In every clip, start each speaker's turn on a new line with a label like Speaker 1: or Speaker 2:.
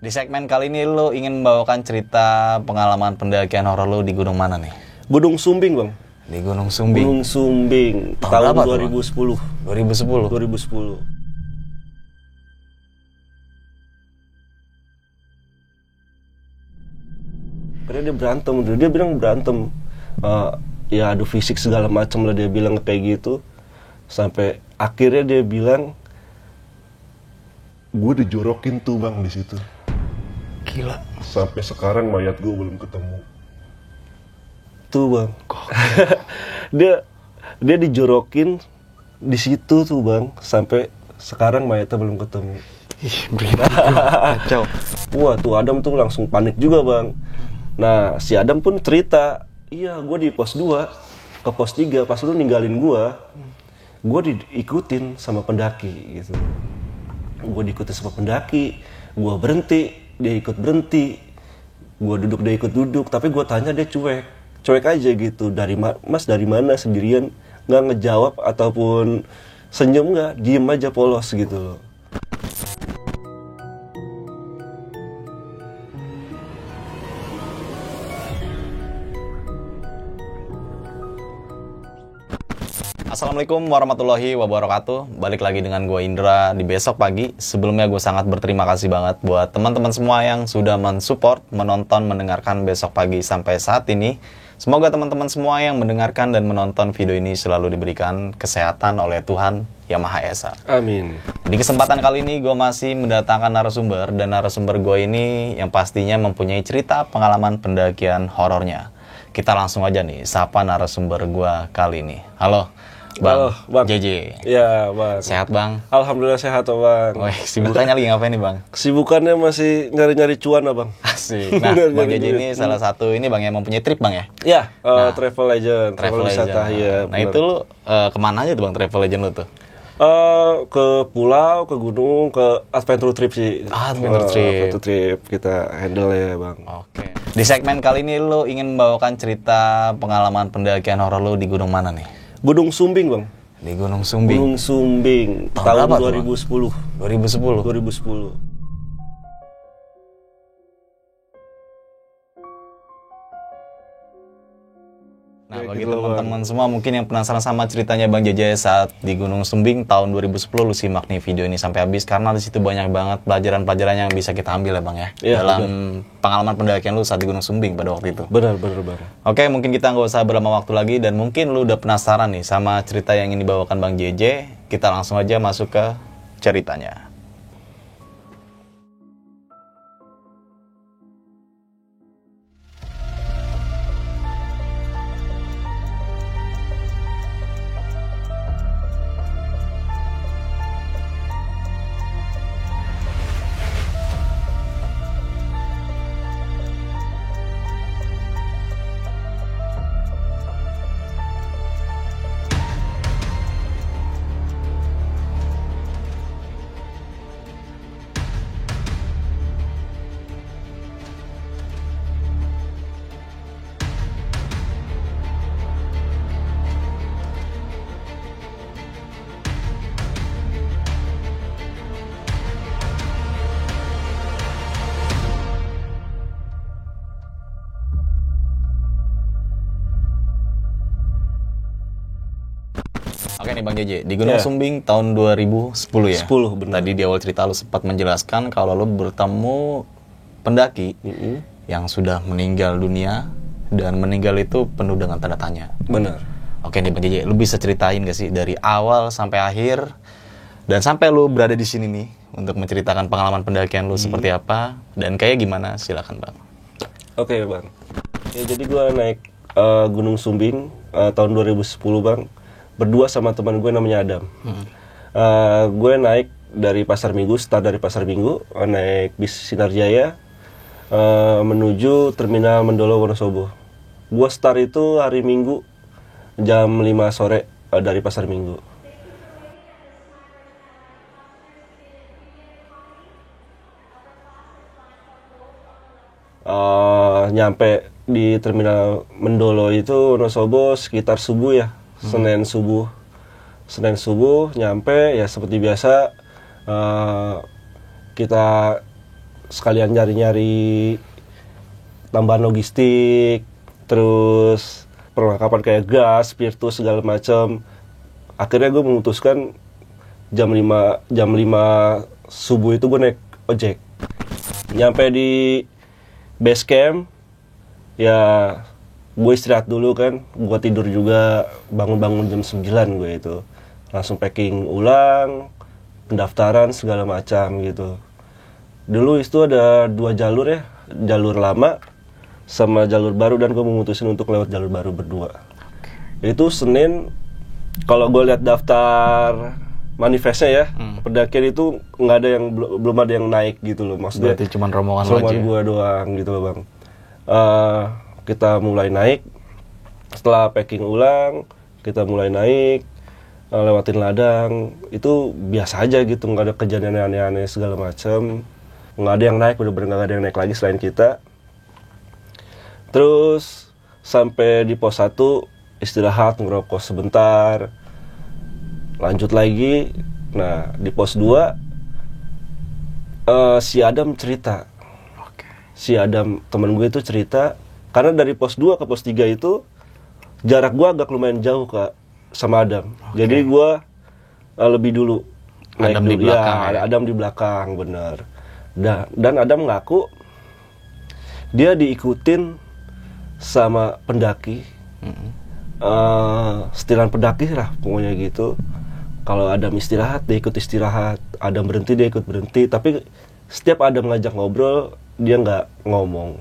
Speaker 1: Di segmen kali ini lo ingin membawakan cerita pengalaman pendakian horor lo di gunung mana nih?
Speaker 2: Gunung Sumbing, Bang.
Speaker 1: Di Gunung Sumbing.
Speaker 2: Gunung Sumbing
Speaker 1: Tahun
Speaker 2: tahun
Speaker 1: berapa tuh,
Speaker 2: 2010.
Speaker 1: 2010.
Speaker 2: 2010. Karena dia bilang berantem. Ya adu fisik segala macam lah, dia bilang kayak gitu. Sampai akhirnya dia bilang,
Speaker 3: Gue dijorokin tuh bang di situ.
Speaker 1: Gila.
Speaker 3: Sampai sekarang mayat gue belum ketemu.
Speaker 2: tuh Bang. dia dijorokin di situ tuh Bang, sampai sekarang mayatnya belum ketemu.
Speaker 1: Ih, kacau.
Speaker 2: Wah, tuh Adam tuh langsung panik juga Bang. Nah, si Adam pun cerita, iya gue di pos 2 ke pos 3 pas lu ninggalin gue diikutin sama pendaki gitu. Gue diikutin sama pendaki, gue berhenti, dia ikut berhenti. Gue duduk, dia ikut duduk, tapi gue tanya dia cuek aja gitu. Mas dari mana sendirian, nggak ngejawab ataupun senyum, nggak, diem aja polos gitu loh.
Speaker 1: Assalamualaikum warahmatullahi wabarakatuh. Balik lagi dengan gue Indra di Besok Pagi. Sebelumnya gue sangat berterima kasih banget buat teman-teman semua yang sudah mensupport, menonton, mendengarkan Besok Pagi sampai saat ini. Semoga teman-teman semua yang mendengarkan dan menonton video ini selalu diberikan kesehatan oleh Tuhan Yang Maha Esa.
Speaker 2: Amin.
Speaker 1: Di kesempatan kali ini gue masih mendatangkan narasumber, dan narasumber gue ini yang pastinya mempunyai cerita pengalaman pendakian horornya. Kita langsung aja nih sapa narasumber gue kali ini. Halo Bang,
Speaker 2: Bang.
Speaker 1: JJ.
Speaker 2: Ya Bang.
Speaker 1: Sehat Bang?
Speaker 2: Alhamdulillah sehat Bang.
Speaker 1: Wih, sibukannya lagi ngapain nih Bang?
Speaker 2: Kesibukannya masih nyari-nyari cuan Bang.
Speaker 1: Asik. Nah, Bang JJ ini salah satu ini Bang yang mempunyai trip Bang ya?
Speaker 2: Ya,
Speaker 1: Nah,
Speaker 2: travel legend, travel wisata ya.
Speaker 1: Nah itu lu kemana aja tuh Bang travel legend lu tuh?
Speaker 2: Ke pulau, ke gunung, ke adventure trip sih.
Speaker 1: Adventure trip.
Speaker 2: Adventure trip kita handle ya Bang.
Speaker 1: Oke. Di segmen kali ini lu ingin membawakan cerita pengalaman pendakian horor lu di gunung mana nih?
Speaker 2: Gunung Sumbing Bang.
Speaker 1: Di Gunung Sumbing.
Speaker 2: Gunung Sumbing
Speaker 1: Tahun
Speaker 2: tahun
Speaker 1: berapa tuh,
Speaker 2: 2010.
Speaker 1: 2010.
Speaker 2: 2010.
Speaker 1: Nah,
Speaker 2: Ya,
Speaker 1: bagi
Speaker 2: gitu,
Speaker 1: teman-teman semua mungkin yang penasaran sama ceritanya Bang JJ saat di Gunung Sumbing tahun 2010, lu simak nih video ini sampai habis karena di situ banyak banget pelajaran-pelajaran yang bisa kita ambil ya Bang ya,
Speaker 2: Iya,
Speaker 1: dalam pengalaman pendakian lu saat di Gunung Sumbing pada waktu itu.
Speaker 2: Benar.
Speaker 1: Oke, mungkin kita nggak usah berlama waktu lagi, dan mungkin lu udah penasaran nih sama cerita yang ingin dibawakan Bang JJ. Kita langsung aja masuk ke ceritanya. Oke nih Bang JJ, di Gunung
Speaker 2: Ya.
Speaker 1: Sumbing tahun 2010 ya?
Speaker 2: 10, benar.
Speaker 1: Tadi di awal cerita lu sempat menjelaskan kalau lu bertemu pendaki yang sudah meninggal dunia, dan meninggal itu penuh dengan tanda tanya.
Speaker 2: Benar.
Speaker 1: Oke nih Bang JJ, lu bisa ceritain gak sih dari awal sampai akhir, dan sampai lu berada di sini nih untuk menceritakan pengalaman pendakian lu seperti apa, dan kayak gimana? Silakan Bang.
Speaker 2: Oke Bang. Ya jadi gua naik Gunung Sumbing tahun 2010 Bang. Berdua sama teman gue namanya Adam. Gue naik dari Pasar Minggu, start dari Pasar Minggu, naik bis Sinarjaya menuju Terminal Mendolo Wonosobo. Gue start itu hari Minggu jam 5 sore dari Pasar Minggu. Nyampe di Terminal Mendolo itu Wonosobo sekitar subuh ya. Senin subuh nyampe ya seperti biasa, kita sekalian nyari-nyari tambahan logistik, terus perlengkapan kayak gas, spiritus segala macam. Akhirnya gue memutuskan jam 5 subuh itu gue naik ojek. Nyampe di base camp, ya gue istirahat dulu kan, gue tidur juga, bangun-bangun jam 9 gue itu. Langsung packing ulang, pendaftaran segala macam gitu. Dulu itu ada 2 jalur ya, jalur lama sama jalur baru, dan gue memutusin untuk lewat jalur baru berdua. Itu Senin, kalau gue lihat daftar manifestnya ya, pendakian itu nggak ada yang belum ada yang naik gitu loh, maksudnya.
Speaker 1: Berarti cuma rombongan lo aja.
Speaker 2: Gue doang gitu loh bang. Kita mulai naik, setelah packing ulang, kita mulai naik, lewatin ladang, itu biasa aja gitu, nggak ada kejadian aneh-aneh segala macam. Nggak ada yang naik, bener-bener nggak ada yang naik lagi selain kita. Terus sampai di pos 1 istirahat, ngerokok sebentar, lanjut lagi. Nah di pos 2 si Adam cerita. Si Adam teman gue itu cerita, karena dari pos 2 ke pos 3 itu jarak gue agak lumayan jauh Kak sama Adam. Jadi gue lebih dulu naik
Speaker 1: Adam
Speaker 2: dulu.
Speaker 1: di belakang
Speaker 2: Ya, Adam di belakang bener. Dan Adam ngaku dia diikutin sama pendaki, setilan pendaki lah pokoknya gitu. Kalau Adam istirahat, dia ikut istirahat. Adam berhenti, dia ikut berhenti. Tapi setiap Adam ngajak ngobrol, dia nggak ngomong,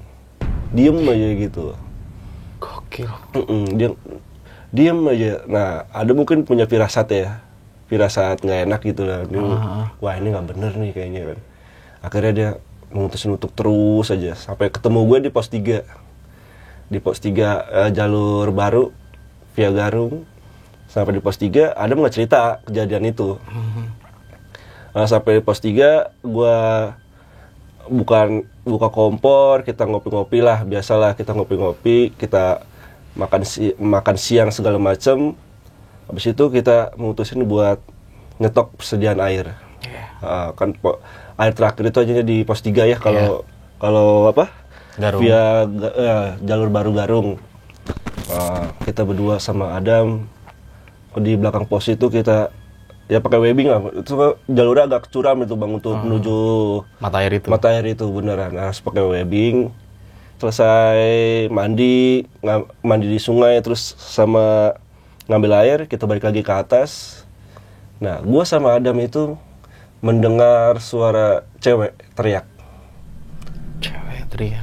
Speaker 2: diem aja gitu.
Speaker 1: Gokil.
Speaker 2: Dia diem aja. Nah, Adam mungkin punya firasat ya, firasat nggak enak gitu lah. Wah ini nggak bener nih kayaknya kan. Akhirnya dia memutusin untuk terus aja sampai ketemu gue di pos 3. Di pos 3 jalur baru via Garung. Sampai di pos 3 Adam nggak cerita kejadian itu. Sampai di pos 3 gue buka kompor, kita ngopi-ngopi lah, biasalah kita ngopi-ngopi, kita makan siang segala macem. Habis itu kita memutusin buat nyetok persediaan air. Kan air terakhir itu aja di pos 3 ya, kalau apa?
Speaker 1: Garung.
Speaker 2: Via jalur baru Garung. Kita berdua sama Adam di belakang pos itu kita ya pakai webbing lah. Itu jalurnya agak curam itu bang untuk menuju
Speaker 1: Mata air itu.
Speaker 2: Mata air itu beneran harus pakai webbing. Selesai mandi di sungai, terus sama ngambil air, kita balik lagi ke atas. Nah, gua sama Adam itu mendengar suara cewek teriak.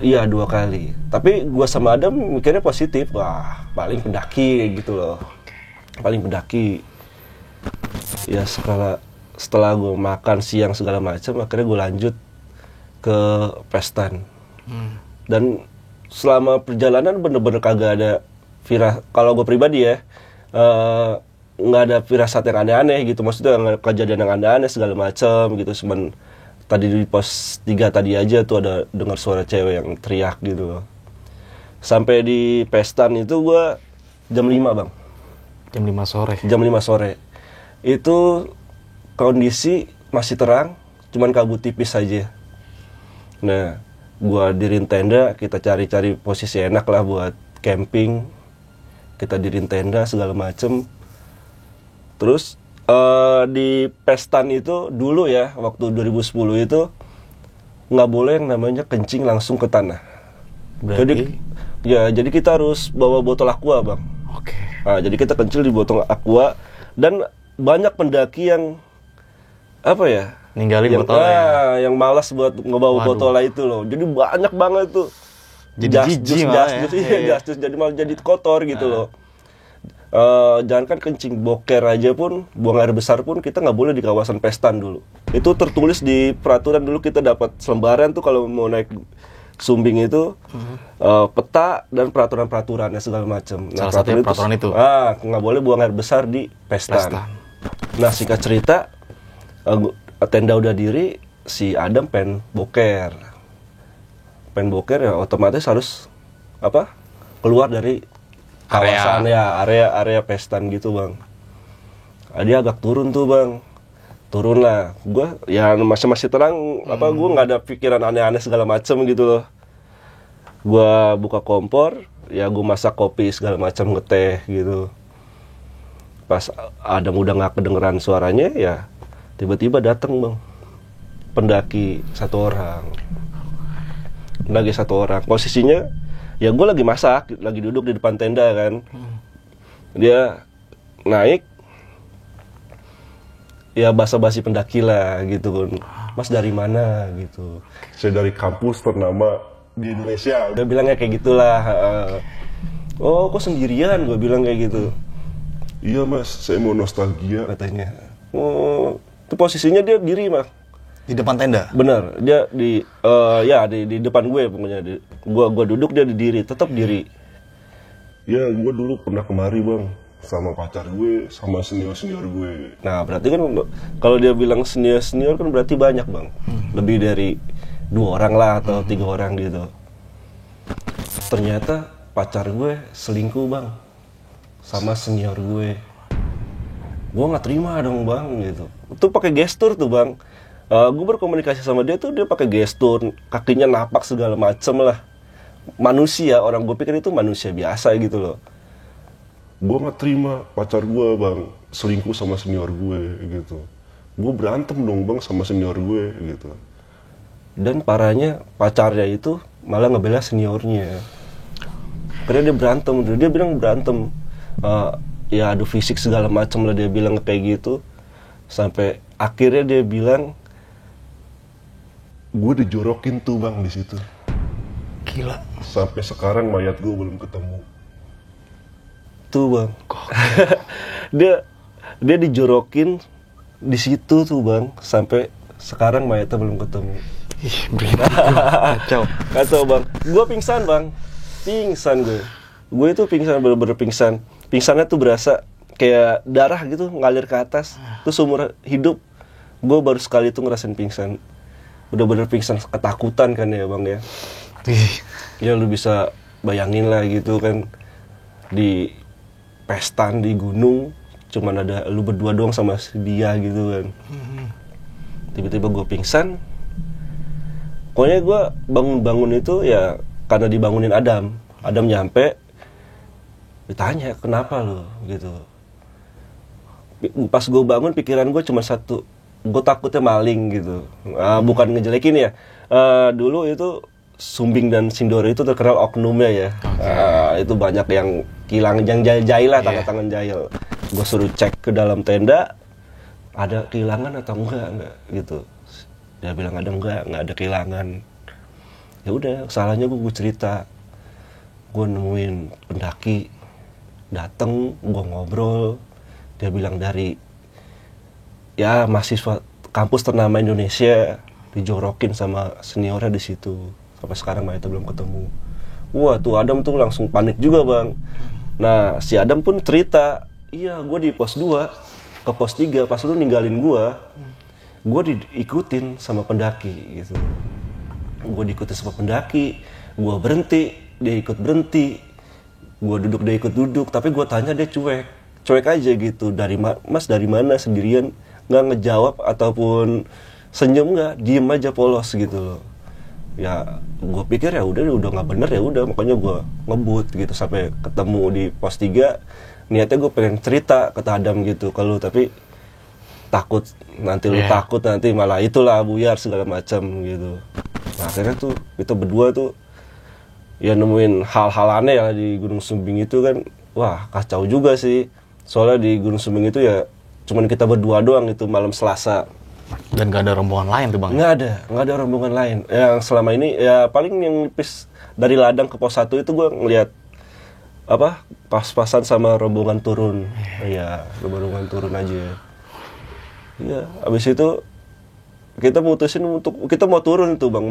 Speaker 2: Iya 2 kali. Tapi gua sama Adam mikirnya positif. Wah, paling pendaki gitu loh. Paling pendaki. Ya setelah gue makan siang segala macam, akhirnya gue lanjut ke Pestan. Dan selama perjalanan bener-bener kagak ada kalau gue pribadi ya, nggak ada firasat yang aneh-aneh gitu. Maksudnya nggak ada kejadian yang aneh-aneh segala macam gitu. Cuman tadi di pos 3 tadi aja tuh ada dengar suara cewek yang teriak gitu. Sampai di Pestan itu gue jam 5 bang.
Speaker 1: Jam 5 sore.
Speaker 2: Jam 5 sore. Itu kondisi masih terang, cuman kabut tipis aja. Nah, gua dirin tenda, kita cari-cari posisi enak lah buat camping. Kita dirin tenda segala macem. Terus di Pestan itu dulu ya, waktu 2010 itu nggak boleh yang namanya kencing langsung ke tanah.
Speaker 1: Berarti?
Speaker 2: Jadi kita harus bawa botol aqua bang.
Speaker 1: Oke.
Speaker 2: Nah, jadi kita kencing di botol aqua, dan banyak pendaki yang apa ya?
Speaker 1: Ninggalin botolnya.
Speaker 2: Yang malas buat ngebawa botolnya itu loh. Jadi banyak banget tuh.
Speaker 1: Jadi jijik malah ya.
Speaker 2: Jas jadi malah jadi kotor gitu loh. Jangan kan kencing, boker aja pun, buang air besar pun kita nggak boleh di kawasan Pestan dulu. Itu tertulis di peraturan dulu, kita dapat selembaran tuh kalau mau naik Sumbing itu, peta dan peraturan-peraturannya segala macam.
Speaker 1: Salah satunya peraturan itu.
Speaker 2: Nggak boleh buang air besar di Pestan. Nah, singkat cerita, tenda udah diri, si Adam pengen boker ya otomatis harus keluar dari kawasan area Pestan gitu bang. Dia agak turun tuh bang, turun lah. Gue ya masih terang, gue nggak ada pikiran aneh-aneh segala macam gitu loh. Gue buka kompor, ya gue masak kopi segala macam, ngeteh gitu. Pas Adam udah nggak kedengeran suaranya, ya tiba-tiba datang bang, pendaki satu orang. Posisinya ya gue lagi masak, lagi duduk di depan tenda kan. Dia naik, ya basa-basi pendaki lah gitu kan. Mas dari mana gitu.
Speaker 3: Saya dari kampus ternama di Indonesia.
Speaker 2: Dia bilangnya kayak gitulah. Oh kok sendirian, gue bilang kayak gitu.
Speaker 3: Iya mas, saya mau nostalgia.
Speaker 2: Katanya. Oh, itu posisinya dia diri mas.
Speaker 1: Di depan tenda?
Speaker 2: Bener, dia di depan gue pokoknya. Gue duduk, dia diri, tetap diri.
Speaker 3: Ya gue dulu pernah kemari bang, sama pacar gue, sama senior gue.
Speaker 2: Nah berarti kan kalau dia bilang senior kan berarti banyak bang. Lebih dari 2 orang lah atau 3 orang gitu. Ternyata pacar gue selingkuh bang sama senior gue. Gue nggak terima dong bang gitu. Itu pakai gestur tuh bang. Gue berkomunikasi sama dia tuh, dia pakai gestur, kakinya napak segala macem lah. Manusia, orang gue pikir itu manusia biasa gitu loh.
Speaker 3: Gue nggak terima pacar gue bang selingkuh sama senior gue gitu. Gue berantem dong bang sama senior gue gitu.
Speaker 2: Dan parahnya pacarnya itu malah ngebela seniornya. Karena dia bilang berantem. Ya adu fisik segala macam lah, dia bilang kayak gitu. Sampai akhirnya dia bilang,
Speaker 3: Gue dijorokin tuh bang di situ.
Speaker 1: Gila.
Speaker 3: Sampai sekarang mayat gue belum ketemu.
Speaker 2: tuh bang. dia dijorokin di situ tuh bang, sampai sekarang mayatnya belum ketemu.
Speaker 1: Ih, kacau.
Speaker 2: Kacau bang. Gue pingsan bang. Gue itu pingsan, bener-bener pingsan. Pingsannya tuh berasa kayak darah gitu ngalir ke atas. Terus seumur hidup gue baru sekali tuh ngerasain pingsan. Bener-bener pingsan, ketakutan kan ya bang ya. Ya lu bisa bayangin lah gitu kan, di pestan di gunung cuman ada lu berdua doang sama dia gitu kan. Tiba-tiba gue pingsan. Pokoknya gue bangun itu ya karena dibangunin Adam nyampe, ditanya kenapa lu gitu. Pas gue bangun pikiran gue cuma satu, gue takutnya maling gitu. Bukan ngejelekin ya. Dulu itu Sumbing dan Sindoro itu terkenal oknumnya ya. Itu banyak yang kehilangan, yang jahil lah, tangan-tangan jahil. Gue suruh cek ke dalam tenda, ada kehilangan atau enggak gitu. Dia bilang ada enggak ada kehilangan. Ya udah, salahnya gue cerita. Gue nemuin pendaki, dateng, gue ngobrol. Dia bilang dari ya mahasiswa kampus ternama Indonesia, dijorokin sama seniornya di situ. Sampai sekarang mayatnya belum ketemu. Wah tuh Adam tuh langsung panik juga bang. Nah si Adam pun cerita, iya gue di pos 2 ke pos 3 pas lu ninggalin gue diikutin sama pendaki gitu. Gue diikutin sama pendaki, gue berhenti, dia ikut berhenti. Gue duduk, dia ikut duduk, tapi gue tanya dia cuek aja gitu. Mas dari mana sendirian? Nggak ngejawab ataupun senyum, nggak, diem aja polos gitu loh. Ya gue pikir ya udah nggak bener, ya udah, makanya gue ngebut gitu sampai ketemu di pos 3. Niatnya gue pengen cerita ke Adam gitu kalau, tapi takut nanti lu takut nanti malah itulah buyar segala macam gitu. Nah akhirnya tuh kita berdua tuh ya nemuin hal-hal aneh ya di Gunung Sumbing itu kan. Wah kacau juga sih, soalnya di Gunung Sumbing itu ya cuman kita berdua doang itu malam Selasa.
Speaker 1: Dan gak ada rombongan lain tuh bang?
Speaker 2: Nggak ada rombongan lain. Yang selama ini ya paling yang nipis dari ladang ke pos 1 itu gue ngeliat pas-pasan sama rombongan turun. Iya, rombongan turun aja. Iya, abis itu kita mutusin untuk kita mau turun tuh bang,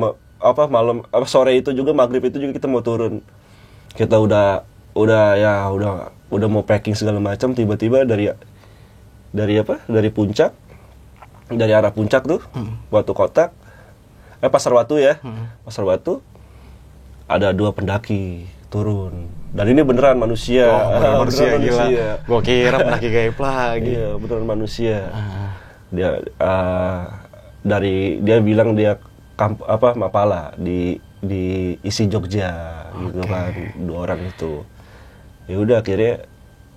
Speaker 2: malam sore itu juga, maghrib itu juga kita mau turun. Kita udah mau packing segala macam, tiba-tiba dari puncak, dari arah puncak tuh, Batu Kotak, Pasar Batu ya, Pasar Batu, ada 2 pendaki turun. Dan ini beneran manusia.
Speaker 1: Oh, beneran manusia. Gila. Gue kira pendaki gaib lagi.
Speaker 2: Iya, beneran manusia. Dia dari dia bilang dia Mapala di isi Jogja gitu kan, 2 orang itu. Ya udah akhirnya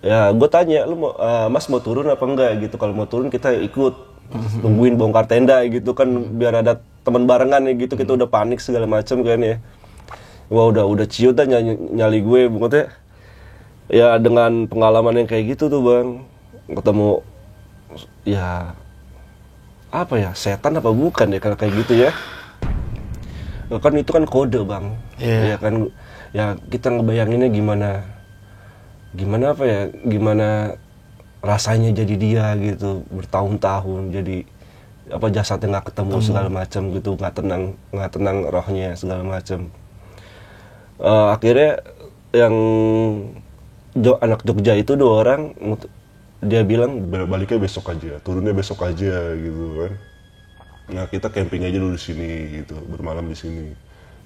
Speaker 2: ya gue tanya, lu mau Mas mau turun apa enggak gitu. Kalau mau turun kita ikut tungguin bongkar tenda gitu kan, biar ada teman barengan ya gitu. Kita udah panik segala macam kan ya. Wah udah ciut dah nyali gue pokoknya. Ya dengan pengalaman yang kayak gitu tuh bang, ketemu ya apa ya, setan apa bukan ya kalau kayak gitu ya. Kan itu kan kode bang, ya kan, ya kita ngebayanginnya gimana apa ya, gimana rasanya jadi dia gitu bertahun-tahun, jadi apa jasadnya nggak ketemu segala macam gitu, nggak tenang rohnya segala macam. Akhirnya yang anak Jogja itu 2 orang, dia bilang
Speaker 3: Baliknya besok aja, turunnya besok aja gitu kan. Nah kita camping aja dulu di sini gitu, bermalam di sini.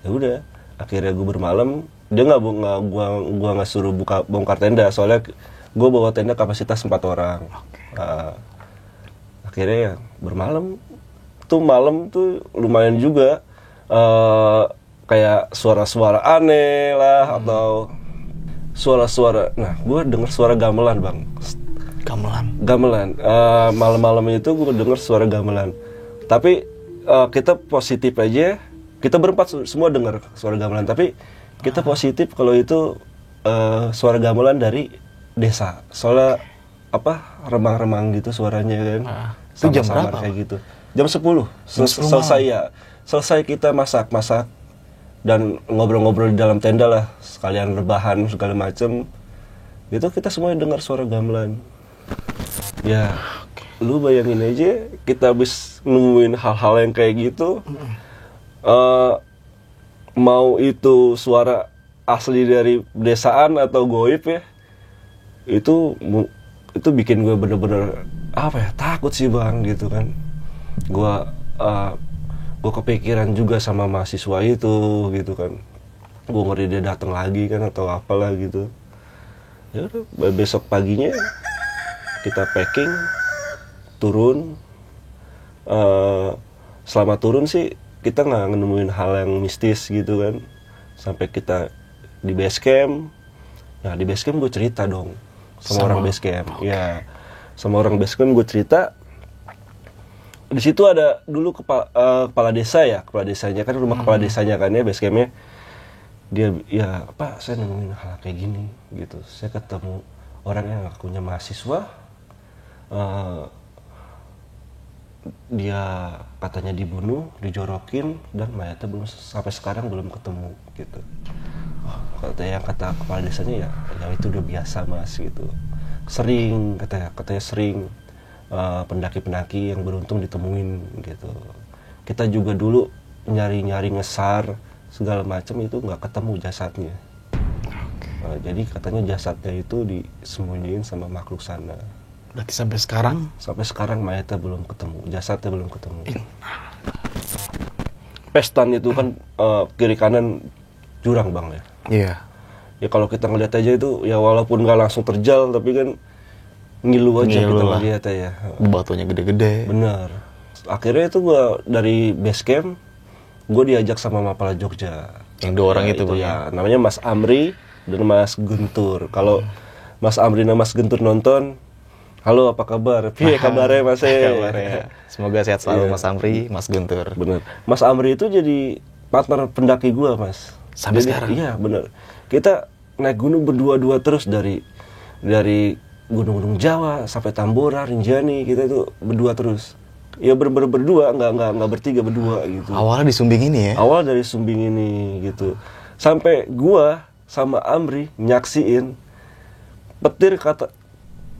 Speaker 2: ya udah, akhirnya gue bermalam. Dia gua nggak suruh bongkar tenda, soalnya gue bawa tenda kapasitas 4 orang. Akhirnya ya bermalam. Tuh malam tuh lumayan juga, kayak suara-suara aneh lah atau suara-suara. Nah gue dengar suara gamelan bang. Gamelan. Malam-malam itu gue dengar suara gamelan. Tapi kita positif aja. Kita berempat semua dengar suara gamelan. Tapi kita positif kalau itu suara gamelan dari desa. Soalnya remang-remang gitu suaranya kan.
Speaker 1: Itu jam berapa?
Speaker 2: Kayak gitu. Jam 10. Selesai ya. Selesai kita masak dan ngobrol-ngobrol di dalam tenda lah. Sekalian rebahan segala macem. Itu kita semua dengar suara gamelan. Ya, lu bayangin aja kita habis nemuin hal-hal yang kayak gitu. Mau itu suara asli dari desaan atau goib ya, itu bikin gue bener-bener takut sih bang gitu kan. Gue kepikiran juga sama mahasiswa itu gitu kan. Gue ngeri dia datang lagi kan atau apalah gitu. Ya udah, besok paginya kita packing, turun. Selama turun sih kita nggak nemuin hal yang mistis gitu kan. Sampai kita di base camp. Nah di base camp gue cerita dong sama orang base camp. Ya, sama orang base camp gue cerita. Di situ ada dulu kepala desa ya, kepala desanya kan, rumah kepala desanya kan ya, base campnya. Dia ya Pak, saya nemuin hal kayak gini gitu. Saya ketemu orang yang ngakunya mahasiswa. Dia katanya dibunuh, dijorokin, dan mayatnya sampai sekarang belum ketemu gitu. Kata kepala desanya ya itu udah biasa mas gitu. Sering katanya sering pendaki-pendaki yang beruntung ditemuin gitu. Kita juga dulu nyari ngesar segala macam itu nggak ketemu jasadnya. Jadi katanya jasadnya itu disembunyiin sama makhluk sana.
Speaker 1: Berarti sampai sekarang?
Speaker 2: Sampai sekarang mayatnya belum ketemu, jasadnya belum ketemu. Pestan itu kan kiri kanan jurang bang ya.
Speaker 1: Iya.
Speaker 2: Ya kalau kita ngeliat aja itu ya walaupun nggak langsung terjal tapi kan ngilu aja kita ngeliat ya.
Speaker 1: Batunya gede-gede.
Speaker 2: Bener. Akhirnya itu gue dari base camp gue diajak sama Mapala Jogja.
Speaker 1: Yang 2 orang itu bang
Speaker 2: ya. Namanya Mas Amri dan Mas Guntur. Kalau Mas Amri dan Mas Guntur nonton, halo apa kabar? Piye kabarnya Mas?
Speaker 1: Kabarnya. Semoga sehat selalu Mas Amri, Mas Guntur.
Speaker 2: Bener. Mas Amri itu jadi partner pendaki gua Mas.
Speaker 1: Sampai sekarang?
Speaker 2: Iya bener. Kita naik gunung berdua-dua terus dari gunung-gunung Jawa sampai Tambora, Rinjani, kita itu berdua terus. Ya berdua, nggak bertiga, berdua gitu.
Speaker 1: Awalnya di Sumbing ini ya?
Speaker 2: Awal dari Sumbing ini gitu. Sampai gua sama Amri nyaksiin petir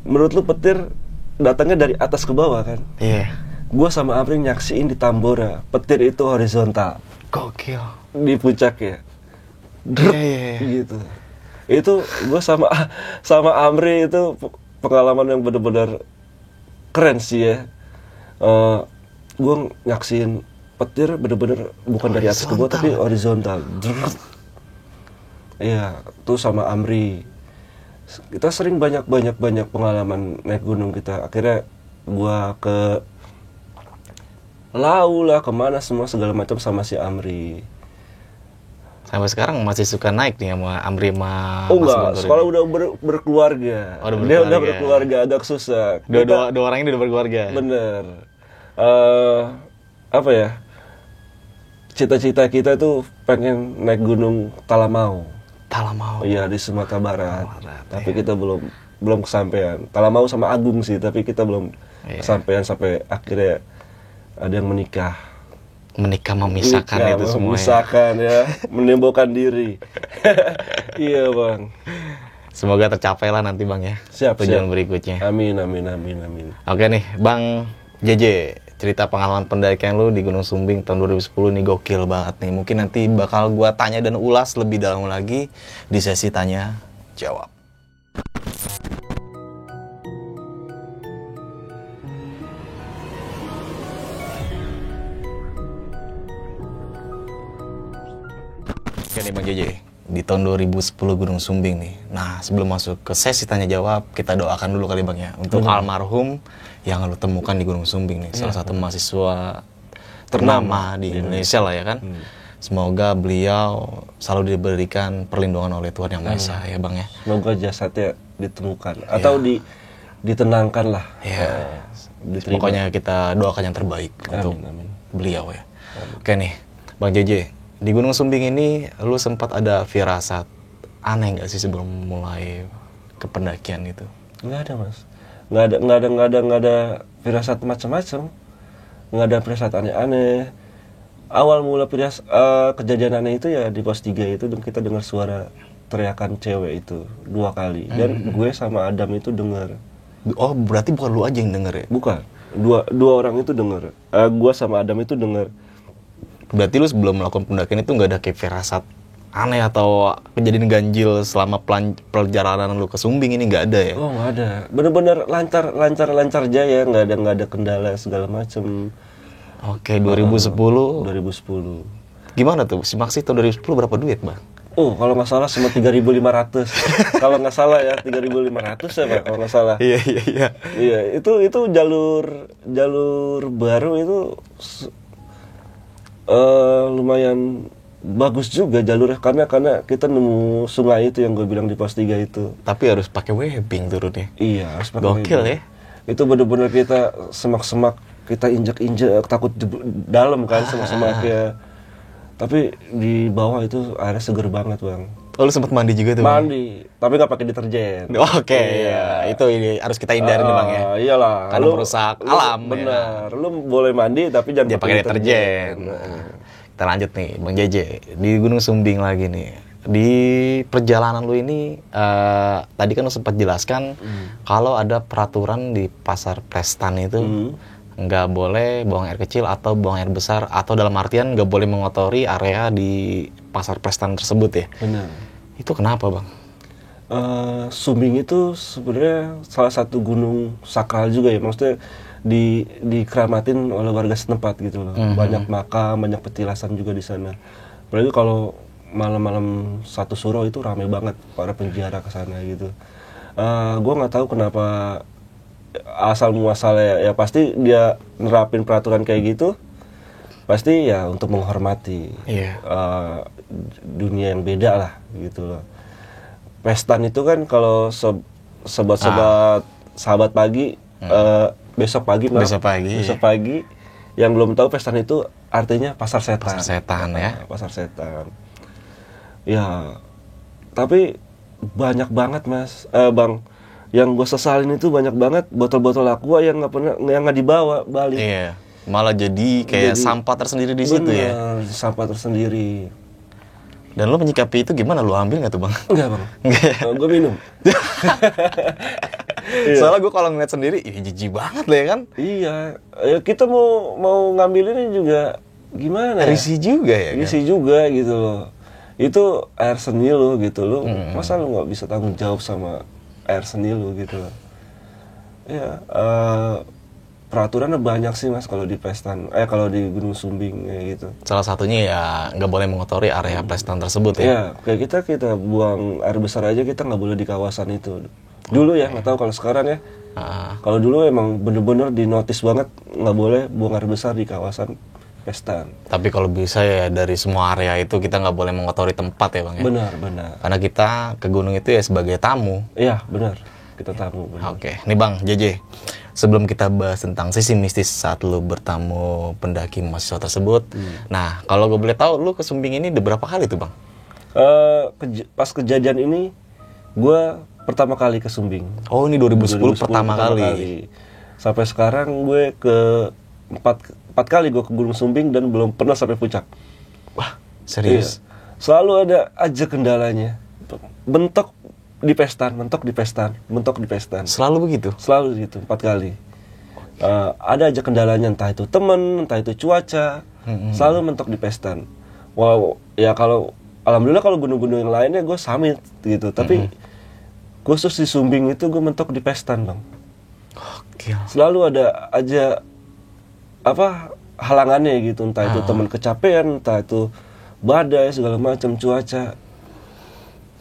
Speaker 2: menurut lu petir datangnya dari atas ke bawah kan?
Speaker 1: Iya.
Speaker 2: Gua sama Amri nyaksiin di Tambora, petir itu horizontal.
Speaker 1: Gokil.
Speaker 2: Di puncaknya.
Speaker 1: Iya.
Speaker 2: Gitu. Itu gua sama Amri itu pengalaman yang benar-benar keren sih ya. Gue nyaksiin petir bener-bener bukan dari atas ke bawah tapi horizontal. Iya, tuh sama Amri. Kita sering banyak pengalaman naik gunung kita. Akhirnya gua ke lau lah kemana semua segala macam sama si Amri.
Speaker 1: Sampai sekarang masih suka naik nih sama Amri sama
Speaker 2: Oh
Speaker 1: Mas
Speaker 2: enggak,
Speaker 1: Guntur
Speaker 2: sekarang
Speaker 1: ini?
Speaker 2: udah berkeluarga.
Speaker 1: Oh, udah
Speaker 2: Dia udah
Speaker 1: berkeluarga.
Speaker 2: berkeluarga, agak susah.
Speaker 1: Dua orang ini udah berkeluarga.
Speaker 2: Bener. Apa ya? Cita-cita kita tuh pengen naik gunung Talamau.
Speaker 1: Talamau.
Speaker 2: Iya di Sumatera Barat.
Speaker 1: Barat,
Speaker 2: Tapi kita belum kesampaian. Talamau sama Agung sih, tapi kita belum kesampaian sampai akhirnya ada yang menikah.
Speaker 1: Menikah memisahkan
Speaker 2: Nikah,
Speaker 1: itu semua.
Speaker 2: memisahkan ya, menimbulkan diri. Iya bang.
Speaker 1: Semoga tercapai lah nanti Bang ya.
Speaker 2: Siap,
Speaker 1: Tujuan
Speaker 2: siap.
Speaker 1: berikutnya.
Speaker 2: Amin, amin, amin, amin.
Speaker 1: Oke nih, Bang JJ, cerita pengalaman pendakian lu di Gunung Sumbing tahun 2010 nih gokil banget nih. Mungkin nanti bakal gua tanya dan ulas lebih dalam lagi di sesi tanya jawab. Oke nih Bang JJ, di tahun 2010 Gunung Sumbing nih. Nah, sebelum masuk ke sesi tanya jawab, kita doakan dulu kali Bang ya untuk almarhum yang lu temukan di Gunung Sumbing nih, salah satu mahasiswa ternama di Indonesia lah ya kan. Semoga beliau selalu diberikan perlindungan oleh Tuhan Yang Maha Esa ya Bang ya.
Speaker 2: Semoga jasadnya ditemukan atau ditenangkan lah.
Speaker 1: Ya.
Speaker 2: Diterima.
Speaker 1: Pokoknya kita doakan yang terbaik untuk
Speaker 2: amin.
Speaker 1: beliau ya. Oke nih, Bang JJ, di Gunung Sumbing ini lu sempat ada firasat aneh nggak sih sebelum mulai ke pendakian itu?
Speaker 2: Nggak ada mas, nggak ada firasat macam-macam, nggak ada firasat aneh-aneh. Awal mula kejadian aneh itu ya di pos 3 itu, dan kita dengar suara teriakan cewek itu 2 kali, dan gue sama Adam itu dengar.
Speaker 1: Oh, berarti bukan lu aja yang denger ya?
Speaker 2: Bukan, dua orang itu dengar. Gue sama Adam itu dengar.
Speaker 1: Berarti lu sebelum melakukan pendakian itu nggak ada kayak firasat aneh atau kejadian ganjil selama perjalanan lu ke Sumbing ini, nggak ada ya?
Speaker 2: Oh nggak ada, bener-bener lancar jaya, nggak ada kendala segala macem.
Speaker 1: Oke, 2010.
Speaker 2: 2010.
Speaker 1: Gimana tuh? Si Maksi tahun 2010 berapa duit, Bang?
Speaker 2: Oh, kalau nggak salah cuma 3.500. Kalau nggak salah ya 3.500 ya Pak, kalau nggak salah.
Speaker 1: Iya.
Speaker 2: Iya, itu jalur baru itu lumayan bagus juga jalurnya, karena kita nemu sungai itu yang gue bilang di pos 3 itu.
Speaker 1: Tapi harus pakai webbing turunnya.
Speaker 2: Iya, harus pakai
Speaker 1: Gokil
Speaker 2: webbing.
Speaker 1: ya.
Speaker 2: Itu bener-bener kita semak-semak, kita injek-injek, takut dalam kan semak-semaknya. Tapi di bawah itu airnya seger banget bang.
Speaker 1: Oh, lu sempat mandi juga tuh, Bang?
Speaker 2: Mandi, tapi nggak pakai deterjen.
Speaker 1: Oke, ya. Itu ini harus kita hindarin nih, Bang ya.
Speaker 2: Iyalah.
Speaker 1: Karena merusak alam.
Speaker 2: Benar. Lu boleh mandi tapi jangan
Speaker 1: Pakai deterjen. Kita lanjut nih, Bang JJ. Di Gunung Sumbing lagi nih. Di perjalanan lu ini, tadi kan lu sempat jelaskan kalau ada peraturan di Pasar Prestan itu nggak boleh buang air kecil atau buang air besar, atau dalam artian nggak boleh mengotori area di Pasar Prestan tersebut ya.
Speaker 2: Benar.
Speaker 1: Itu kenapa, Bang?
Speaker 2: Sumbing itu sebenarnya salah satu gunung sakral juga ya, maksudnya dikeramatin oleh warga setempat gitu loh. Banyak makam, banyak petilasan juga di sana. Apalagi kalau malam-malam satu suro itu ramai banget para penjara ke sana gitu. Gue nggak tahu kenapa asal muasalnya, ya pasti dia nerapin peraturan kayak gitu, pasti ya untuk menghormati dunia yang beda lah gitu loh. Pestan itu kan kalau sahabat pagi, besok pagi yang belum tahu, Pestan itu artinya pasar setan.
Speaker 1: Pasar setan ya.
Speaker 2: Pasar setan. Ya, tapi banyak banget mas, Bang. Yang gue sesalin itu banyak banget botol-botol aqua yang nggak dibawa balik.
Speaker 1: Iya. Malah jadi kayak sampah tersendiri di situ ya.
Speaker 2: Sampah tersendiri.
Speaker 1: Dan lo menyikapi itu gimana? Lo ambil nggak tuh, Bang?
Speaker 2: Enggak bang. Gue minum.
Speaker 1: Soalnya gue kalau ngeliat sendiri, jijik banget lah ya kan.
Speaker 2: Iya. Ya kita mau ngambilinnya juga gimana?
Speaker 1: Risih juga ya.
Speaker 2: Risih juga gitu loh. Itu air seni lo gitu lo. Masa lo nggak bisa tanggung jawab sama air seni lu gitu. Ya, peraturannya banyak sih mas kalau di Pestan, kalau di Gunung Sumbing kayak gitu.
Speaker 1: Salah satunya ya nggak boleh mengotori area Pestan tersebut ya.
Speaker 2: Ya, kayak kita buang air besar aja kita nggak boleh di kawasan itu. Dulu ya, nggak tahu kalau sekarang ya. Kalau dulu emang bener-bener dinotis banget nggak boleh buang air besar di kawasan pesta.
Speaker 1: Tapi kalau bisa ya dari semua area itu kita nggak boleh mengotori tempat ya Bang ya.
Speaker 2: Benar.
Speaker 1: Karena kita ke gunung itu ya sebagai tamu.
Speaker 2: Iya benar, kita tamu. Benar.
Speaker 1: Oke, nih Bang, JJ. Sebelum kita bahas tentang sisi mistis saat lu bertamu pendaki mahasiswa tersebut. Nah, kalau gue boleh tahu, lu ke Sumbing ini udah berapa kali tuh Bang?
Speaker 2: Pas kejadian ini, gue pertama kali ke Sumbing.
Speaker 1: Oh, ini 2010 pertama kali.
Speaker 2: Sampai sekarang gue ke 4 kali gue ke Gunung Sumbing dan belum pernah sampai puncak.
Speaker 1: Wah, serius?
Speaker 2: Iya. Selalu ada aja kendalanya. Mentok di pestan.
Speaker 1: Selalu begitu?
Speaker 2: Selalu gitu, 4 kali. Ada aja kendalanya, entah itu temen, entah itu cuaca. Selalu mentok di pestan. Wow, ya alhamdulillah kalau gunung-gunung yang lainnya gue summit gitu. Tapi khusus di Sumbing itu gue mentok di pestan Bang.
Speaker 1: Gila.
Speaker 2: Selalu ada aja halangannya gitu, entah itu teman kecapean, entah itu badai segala macam cuaca.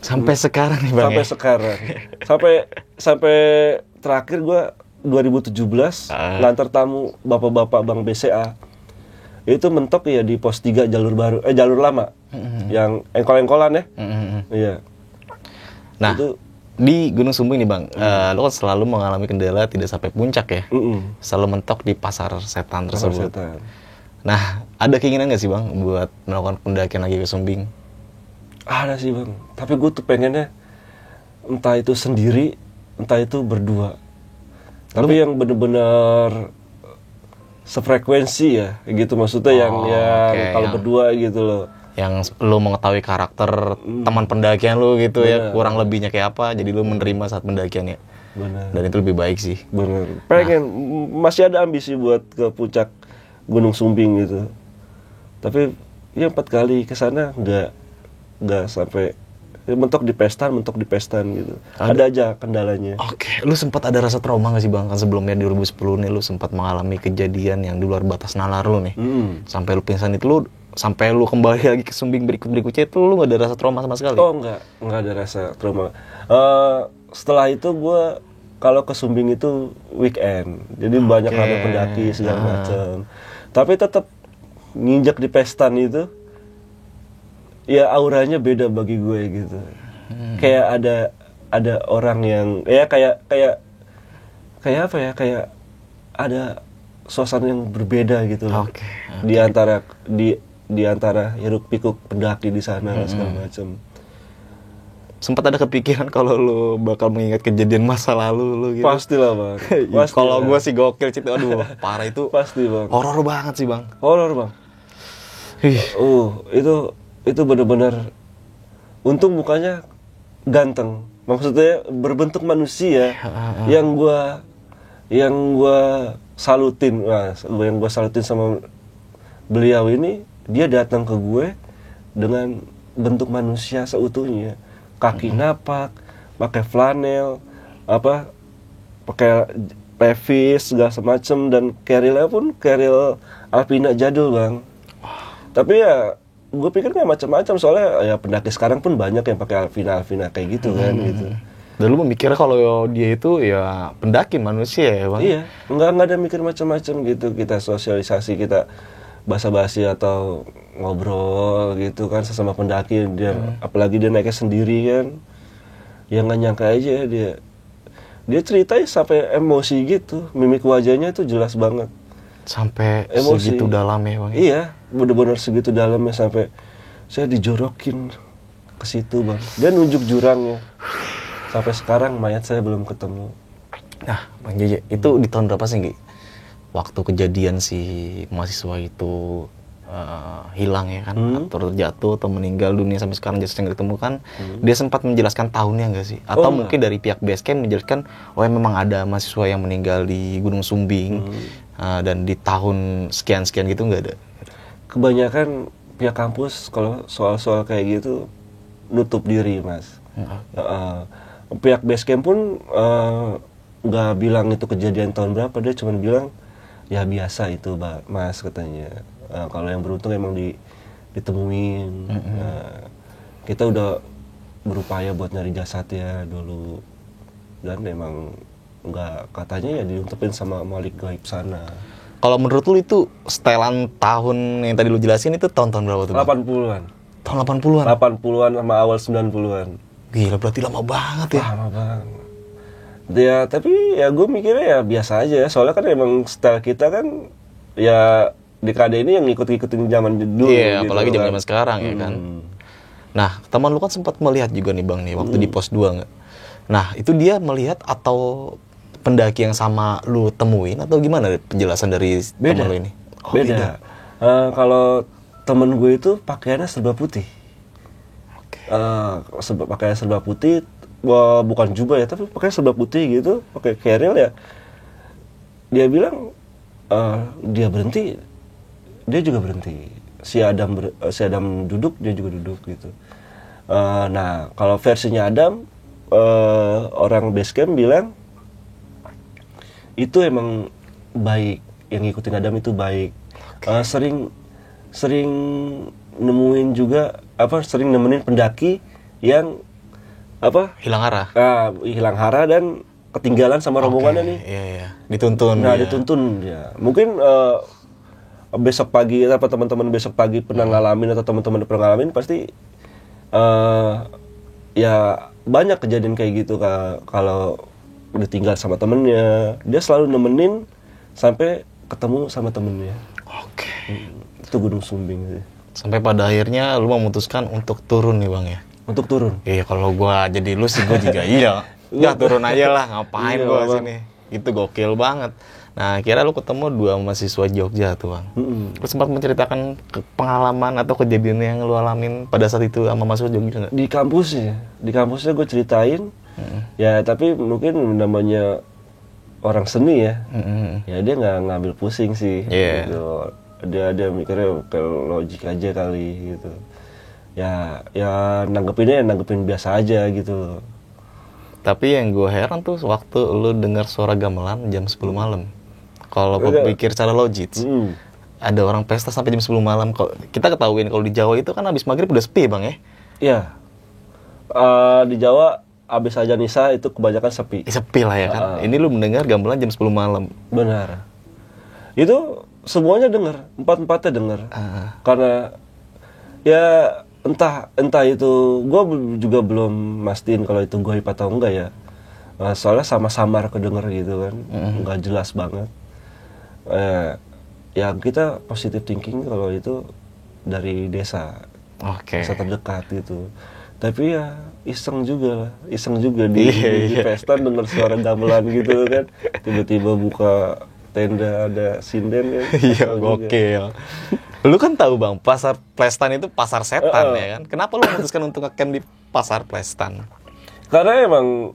Speaker 1: Sampai sekarang nih Bang.
Speaker 2: Sampai sekarang. sampai terakhir gue 2017 ngantar tamu bapak-bapak Bang BCA. Itu mentok ya di pos 3 jalur lama. Yang engkol-engkolan ya. Iya.
Speaker 1: Nah,
Speaker 2: itu
Speaker 1: di Gunung Sumbing nih Bang, lo kan selalu mengalami kendala tidak sampai puncak ya. Selalu mentok di pasar setan tersebut. Nah, ada keinginan nggak sih Bang buat melakukan pendakian lagi ke Sumbing?
Speaker 2: Ada sih Bang, tapi gue tuh pengennya entah itu sendiri, entah itu berdua. Tapi yang bener-bener sefrekuensi ya, gitu maksudnya yang kalau berdua gitu loh.
Speaker 1: Yang lu mengetahui karakter teman pendakian lu gitu ya, kurang lebihnya kayak apa, jadi lu menerima saat pendakian ya.
Speaker 2: Benar.
Speaker 1: Dan itu lebih baik sih.
Speaker 2: Benar. Pengen, masih ada ambisi buat ke puncak Gunung Sumbing gitu. Tapi ya 4 kali ke sana nggak sampai mentok di pestan gitu. Ada aja kendalanya.
Speaker 1: Oke, lu sempat ada rasa trauma nggak sih Bang? Kan sebelumnya di 2010 nih lu sempat mengalami kejadian yang di luar batas nalar lu nih. Sampai lu pingsan itu, lu sampai lu kembali lagi ke Sumbing berikutnya itu lu nggak ada rasa trauma sama sekali?
Speaker 2: Oh nggak ada rasa trauma. Setelah itu gue kalau ke Sumbing itu weekend, jadi banyak rame pendaki segala macam. Tapi tetap nginjak di pestan itu, ya auranya beda bagi gue gitu. Kayak ada orang yang ya kayak apa ya, kayak ada suasana yang berbeda gitu. Di antara hiruk pikuk pendaki di sana segala macam.
Speaker 1: Sempat ada kepikiran kalau lu bakal mengingat kejadian masa lalu lu gitu?
Speaker 2: Pastilah Bang.
Speaker 1: Kalau gue sih gokil sih, aduh parah itu.
Speaker 2: Pasti Bang.
Speaker 1: Horor banget sih Bang.
Speaker 2: Horor Bang. Itu benar-benar. Untung mukanya ganteng. Maksudnya berbentuk manusia. Yang gua salutin, yang gua salutin sama beliau ini, dia datang ke gue dengan bentuk manusia seutuhnya. Kaki napak, pakai flanel, pakai levis segala semacam, dan carrier pun carrier Alpina jadul Bang. Tapi ya gue pikir kayak macam-macam, soalnya ya pendaki sekarang pun banyak yang pakai Alpina kayak gitu kan gitu.
Speaker 1: Dan lu memikirnya kalau dia itu ya pendaki manusia ya Bang?
Speaker 2: Iya, nggak ada mikir macam-macam gitu. Kita sosialisasi, kita basa-basi atau ngobrol gitu kan sesama pendaki, dia apalagi dia naiknya sendiri kan, ya nggak nyangka aja dia ceritanya sampai emosi gitu, mimik wajahnya itu jelas banget
Speaker 1: sampai
Speaker 2: emosi.
Speaker 1: Segitu dalam ya Bang?
Speaker 2: Iya, benar-benar segitu dalamnya, sampai saya dijorokin ke situ Bang, dia nunjuk jurangnya. Sampai sekarang mayat saya belum ketemu.
Speaker 1: Nah Bang JJ, itu di tahun berapa sih Gi? Waktu kejadian si mahasiswa itu hilang ya kan, atau terjatuh atau meninggal dunia sampai sekarang jasadnya nggak ditemukan, dia sempat menjelaskan tahunnya nggak sih? Atau mungkin dari pihak Basecamp menjelaskan, memang ada mahasiswa yang meninggal di Gunung Sumbing dan di tahun sekian-sekian gitu, nggak ada?
Speaker 2: Kebanyakan pihak kampus kalau soal-soal kayak gitu nutup diri Mas. Pihak Basecamp pun nggak bilang itu kejadian tahun berapa, dia cuma bilang ya biasa itu Mas katanya. Kalau yang beruntung emang ditemuin. Kita udah berupaya buat nyari jasadnya dulu, dan emang Enggak, katanya ya diuntepin sama Malik gaib sana.
Speaker 1: Kalau menurut lu itu setelan tahun yang tadi lu jelasin itu tahun-tahun berapa tuh, Bang?
Speaker 2: 80-an.
Speaker 1: Tahun 80-an?
Speaker 2: 80-an sama awal 90-an.
Speaker 1: Gila, berarti lama banget ya?
Speaker 2: Lama banget. Ya, tapi ya gue mikirnya ya biasa aja. Soalnya kan emang style kita kan ya dekade ini yang ngikut-ngikutin zaman dulu.
Speaker 1: Iya,
Speaker 2: gitu
Speaker 1: apalagi
Speaker 2: kan.
Speaker 1: zaman sekarang ya kan. Nah, teman lu kan sempat melihat juga nih Bang nih, waktu di pos 2 nggak? Nah, itu dia melihat atau pendaki yang sama lu temuin atau gimana penjelasan dari teman lu ini? Oh,
Speaker 2: beda. Kalau temen gue itu pakaiannya serba putih. Pakaian serba putih, bukan jubah ya, tapi pakaian serba putih gitu, pakai keril ya. Dia bilang dia berhenti, dia juga berhenti. Si Adam duduk, dia juga duduk gitu. Nah, kalau versinya Adam, orang basecamp bilang itu emang baik, yang ngikutin Adam itu baik. Sering nemuin juga sering nemenin pendaki yang hilang arah dan ketinggalan sama rombongannya nih.
Speaker 1: Iya. Dituntun.
Speaker 2: Nah, dituntun ya. Mungkin besok pagi apa teman-teman besok pagi pernah ngalamin atau teman-teman pernah ngalamin pasti ya banyak kejadian kayak gitu kalau ditinggal sama temennya, dia selalu nemenin sampai ketemu sama temennya.
Speaker 1: Oke.
Speaker 2: Itu Gunung Sumbing sih.
Speaker 1: Sampai pada akhirnya lu memutuskan untuk turun nih Bang ya?
Speaker 2: Untuk turun?
Speaker 1: Iya, kalau gua jadi lu sih gua juga iya. Ya turun aja lah, ngapain
Speaker 2: Iya,
Speaker 1: gua
Speaker 2: Bang.
Speaker 1: sini. Itu gokil banget. Nah, kira lu ketemu 2 mahasiswa Jogja tuh Bang. Lu sempat menceritakan pengalaman atau kejadian yang lu alamin pada saat itu sama mahasiswa Jogja nggak?
Speaker 2: Di kampusnya gue ceritain. Ya, tapi mungkin namanya orang seni ya. Ya dia nggak ngambil pusing sih.
Speaker 1: Iya.
Speaker 2: Gitu. Dia mikirnya ke logik aja kali gitu. Ya nanggepin biasa aja gitu.
Speaker 1: Tapi yang gue heran tuh waktu lu dengar suara gamelan jam 10 malam. Kalau gue pikir secara logis, ada orang pesta sampai jam 10 malam. Kita ketahuin kalau di Jawa itu kan habis maghrib udah sepi Bang ya?
Speaker 2: Iya. Di Jawa abis aja Nisa itu kebanyakan sepi.
Speaker 1: Sepi lah ya kan. Ini lu mendengar gamelan jam 10 malam.
Speaker 2: Benar. Itu semuanya dengar, empat-empatnya dengar. Karena ya entah itu, gue juga belum mastiin kalau itu goib atau enggak ya. Soalnya sama samar kedenger gitu kan, nggak jelas banget. Ya kita positive thinking kalau itu dari desa, desa terdekat gitu. Tapi ya iseng juga di pesta denger suara gamelan gitu kan, tiba-tiba buka tenda ada sinden kan.
Speaker 1: Iya, gokil. Lu kan tahu Bang, pasar Plestan itu pasar setan ya kan. Kenapa lu memutuskan untuk ngecamp di pasar Plestan?
Speaker 2: Karena emang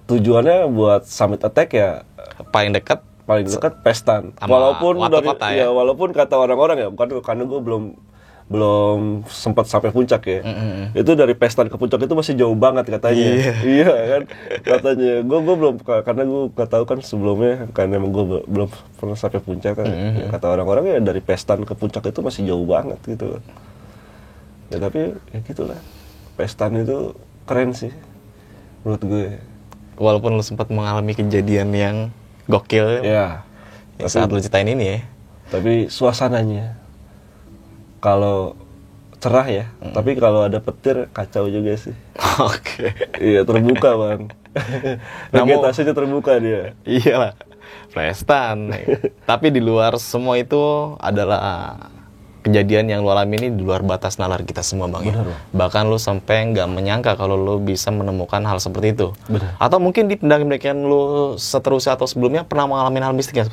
Speaker 2: tujuannya buat summit attack ya
Speaker 1: Paling dekat
Speaker 2: Pestan. Walaupun kata orang-orang ya, bukan karena gue belum sempat sampai puncak ya. Itu dari Pestan ke puncak itu masih jauh banget katanya. Iya kan katanya. Gue belum, karena gue gak tahu kan sebelumnya, karena emang gue belum pernah sampai puncak kan. Ya, kata orang-orang ya dari Pestan ke puncak itu masih jauh banget gitu. Ya tapi ya gitulah. Pestan itu keren sih menurut gue.
Speaker 1: Walaupun lu sempat mengalami kejadian yang gokil
Speaker 2: ya
Speaker 1: saat lu ceritain ini ya.
Speaker 2: Tapi suasananya kalau cerah ya, tapi kalau ada petir kacau juga sih.
Speaker 1: Oke.
Speaker 2: Iya, terbuka Bang. Vegetasinya terbuka dia.
Speaker 1: Iyalah, Plestan. Tapi di luar semua itu adalah kejadian yang lu alami ini di luar batas nalar kita semua Bang.
Speaker 2: Benar,
Speaker 1: ya? Bahkan lu sampai nggak menyangka kalau lu bisa menemukan hal seperti itu.
Speaker 2: Benar.
Speaker 1: Atau mungkin di pendakian lu seterusnya atau sebelumnya pernah mengalami hal mistik ya?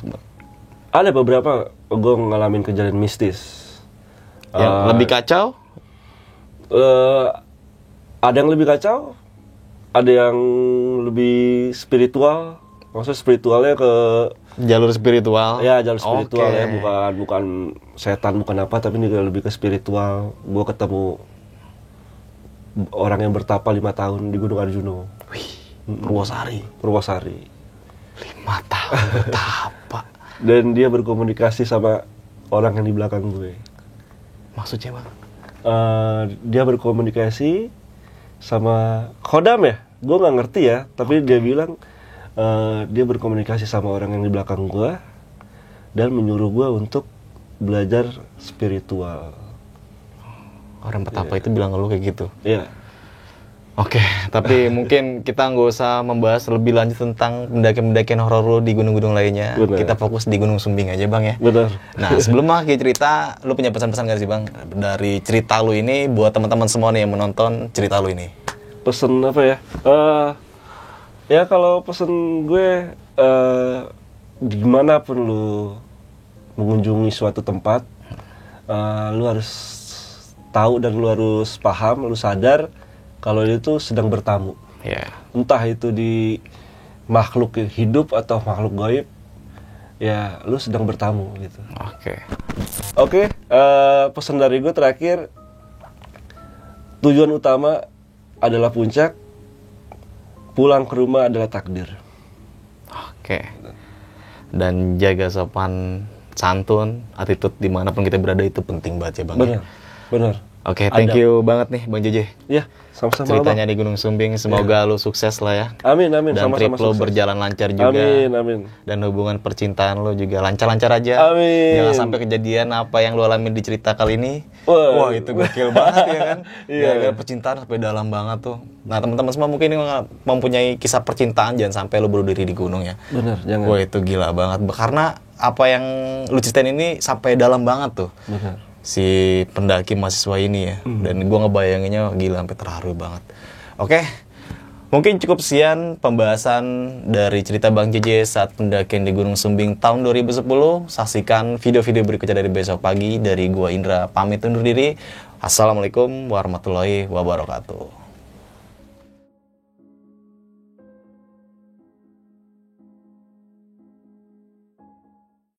Speaker 2: Ada beberapa gue ngalamin kejadian mistis.
Speaker 1: Yang lebih kacau?
Speaker 2: Ada yang lebih kacau, ada yang lebih spiritual. Maksudnya spiritualnya ke
Speaker 1: jalur spiritual.
Speaker 2: Ya, jalur spiritual ya, bukan setan, bukan apa, tapi ini lebih ke spiritual. Gue ketemu orang yang bertapa 5 tahun di Gunung Arjuno.
Speaker 1: Wih, Purwosari.
Speaker 2: 5
Speaker 1: tahun bertapa.
Speaker 2: Dan dia berkomunikasi sama orang yang di belakang gue.
Speaker 1: Maksudnya Bang?
Speaker 2: Dia berkomunikasi sama Khodam ya, gue nggak ngerti ya, tapi dia bilang dia berkomunikasi sama orang yang di belakang gua dan menyuruh gua untuk belajar spiritual.
Speaker 1: Orang petapa itu bilang ke lu kayak gitu.
Speaker 2: Iya.
Speaker 1: Oke, tapi mungkin kita nggak usah membahas lebih lanjut tentang pendakian-pendakian horor lu di gunung-gunung lainnya.
Speaker 2: Benar.
Speaker 1: Kita fokus di Gunung Sumbing aja bang ya.
Speaker 2: Benar.
Speaker 1: Nah sebelum akhir cerita, lu punya pesan-pesan gak sih bang dari cerita lu ini buat teman-teman semua nih yang menonton cerita lu ini?
Speaker 2: Pesen apa ya? Ya kalau pesen gue dimanapun lu mengunjungi suatu tempat, lu harus tahu dan lu harus paham, lu sadar kalau itu sedang bertamu.
Speaker 1: Ya.
Speaker 2: Entah itu di makhluk hidup atau makhluk gaib, ya lu sedang bertamu gitu. Oke, pesan dari gue terakhir, tujuan utama adalah puncak, pulang ke rumah adalah takdir.
Speaker 1: Oke. Dan jaga sopan santun, attitude dimanapun kita berada itu penting banget ya bang.
Speaker 2: Benar, benar.
Speaker 1: Oke, thank you banget nih bang JJ.
Speaker 2: Ya, sama-sama.
Speaker 1: Ceritanya
Speaker 2: Bang.
Speaker 1: di Gunung Sumbing, semoga lu sukses lah ya.
Speaker 2: Amin, amin.
Speaker 1: Dan
Speaker 2: Sama-sama
Speaker 1: trip lu
Speaker 2: sukses.
Speaker 1: berjalan lancar juga.
Speaker 2: Amin, amin.
Speaker 1: Dan hubungan percintaan lu juga lancar-lancar aja.
Speaker 2: Amin.
Speaker 1: Jangan sampai kejadian apa yang lu alami di cerita kali ini.
Speaker 2: Wah.
Speaker 1: Wah, itu gokil banget ya kan.
Speaker 2: Iya.
Speaker 1: Gara-gara percintaan sampai dalam banget tuh. Nah, teman-teman semua mungkin yang mempunyai kisah percintaan, jangan sampai lu bunuh diri di gunung ya.
Speaker 2: Benar, jangan.
Speaker 1: Wah, itu gila banget. Karena apa yang lu ceritain ini sampai dalam banget tuh.
Speaker 2: Benar.
Speaker 1: Si pendaki mahasiswa ini ya. Dan gua ngebayanginnya gila sampai terharu banget. Oke. Mungkin cukup sekian pembahasan dari cerita Bang JJ saat pendakian di Gunung Sumbing tahun 2010. Saksikan video-video berikutnya dari besok pagi. Dari gua Indra pamit undur diri. Assalamualaikum warahmatullahi wabarakatuh.